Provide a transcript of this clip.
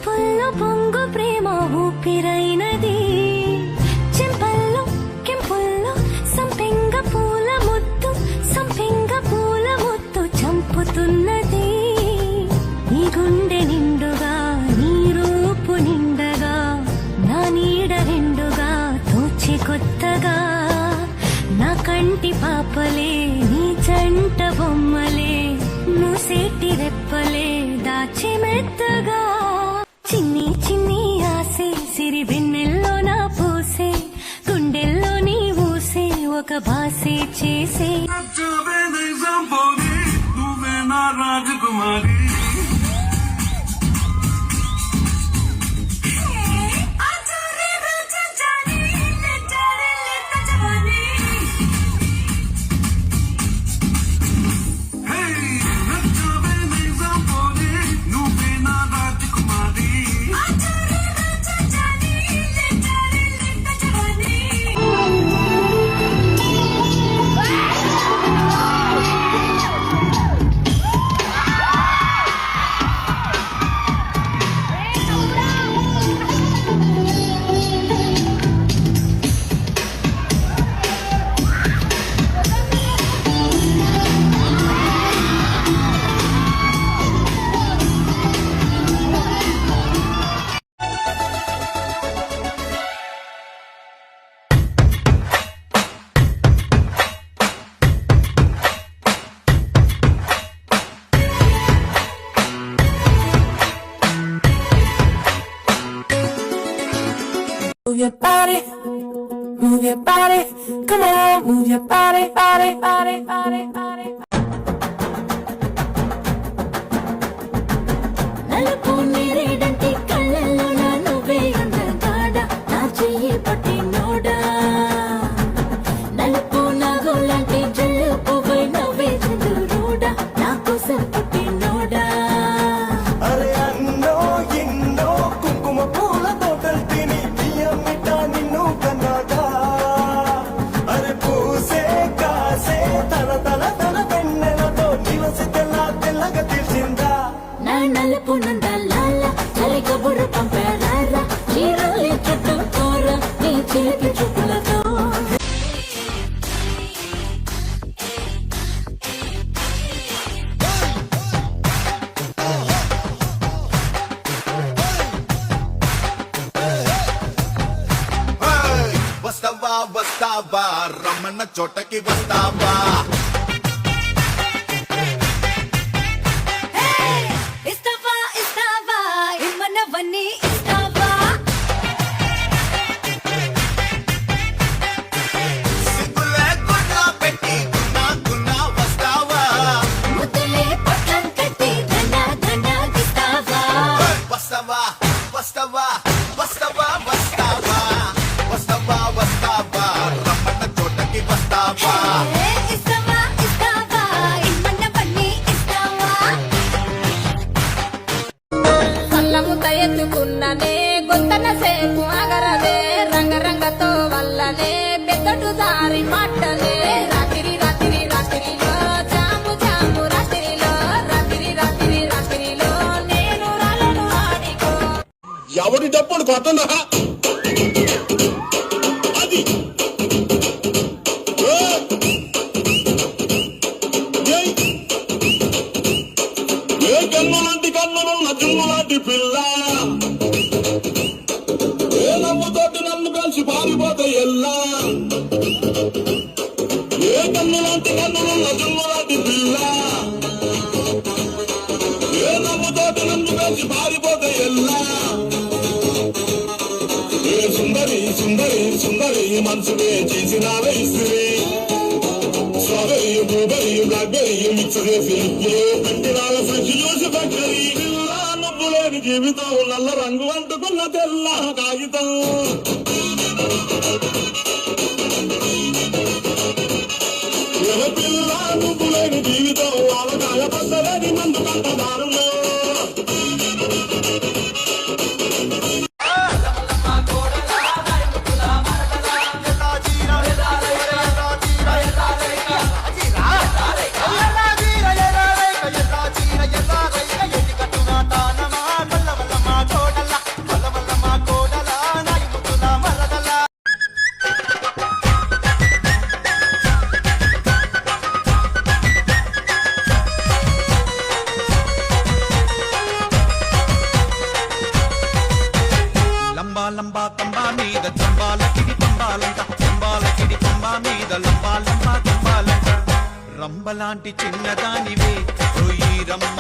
చూపుల్లో పొంగు ప్రేమ ఊపిరైనది, చెంపల్లో కెంపుల్లో సంపెంగ పూల ముద్దు, సంపెంగ పూల ముద్దు చంపుతున్నది. నీ గుండె నిండుగా నీ రూపు నిండగా, నా నీడ రెండుగా తోచి కొత్తగా, నా కంటి పాపలే నీ జంట బొమ్మలే, మూసేటి రెప్పలే దాచి మెత్తగా. చిన్ని చిన్ని ఆసే సిరి వెన్నెల్లో నా పూసే, గుండెల్లో నీ ఊసే ఒక బాసే చేసే. రాజకుమారి Move your body, move your body, come on, move your body, body, body, body, body. నలుపు నేరేడంటి కళ్ళల్లో నా నువ్వే అందగాడా, నా చెయ్యి పట్టి నోడా, నలుపు నాగులాంటి జల్లు పువ్వై నవ్వే చంద్రుడా, నా కోసం పుట్టి నోడా. అరే అన్నో ఎన్నో కుంకుమ పూల తోటలు తిని బియ్యమిట నిన్ను కన్నాగా. అరే పూసే కాసే తన తన తన వెన్నెలతో నిలసి తెల్లగా తీర్చిందా. నా నలుపు నందలాల చలి కబురు పంపారా, చీరలి చుట్టూ కూర నీ చిలిపి చూపులతో. వస్తావా వస్తావా రమ్మన్న చోటకి వస్తావా. ఇస్తావా ఇస్తావా ఇమ్మన్నవన్నీ ఇస్తావా, సిగ్గులే గుడ్లా పెట్టి గున్నా వస్తావా. ముద్దులే పట్లం కట్టి దండాగిస్తావా. వస్తావా వస్తావా వస్తావా వస్తావా వస్తావా వస్తావా రమ్మన్న చోటకి వస్తావా. ఇస్తావా ఇస్తావా ఇమ్మన్నవన్నీ ఇస్తావా. కళ్ళముత ఎత్తుకున్ననే గొంతన సేపు అగరదే, రంగరంగతో వల్లనే పెద్దటు దారి పట్టనే. రాత్రి రాత్రి రాత్రిలో జాము జాము రాత్రిలో, రాత్రి రాత్రి రాత్రిలో నేను రాలను ఆడికో. ఎవరి డబ్బులు కొట్టనా అది ఏ కన్నులాంటి కన్నులున్న జుమ్ములాంటి పిల్ల, ఏ నవ్వుతోటి నన్ను కలిసి పారిపోతే ఎల్లా. ఏ కన్నులాంటి కన్నులున్న జుమ్ములాంటి పిల్ల, ఏ నవ్వుతోటి నన్ను కలిసి పారిపోతే ఎల్లా. ఏ సుందరి సుందరి సుందరి మనసునే చేసినావే ఇస్త్రీ, స్ట్రాబెరీ బ్లూబెరీ బ్లాక్బెరీ మిక్స్ చేసి పెట్టినాల ఫ్రెష్ జ్యూస్ ఫ్యాక్టరీ. పిల్ల నువ్వు లేని జీవితం నల్ల రంగు అంటుకున్న తెల్ల కాగితం. ఏ పిల్ల నువ్వు లేని జీవితం ఆవకాయ పద్దలేని మందు కంటదారులో. చోట లంబా కంబా మీద తంబాలకిడి తంబాలంట తంబాలకిడి తంబా మీద లంబా లంబా తంబాలంట రంబలాంటి చిన్నదానివే ఓయి రమ్మ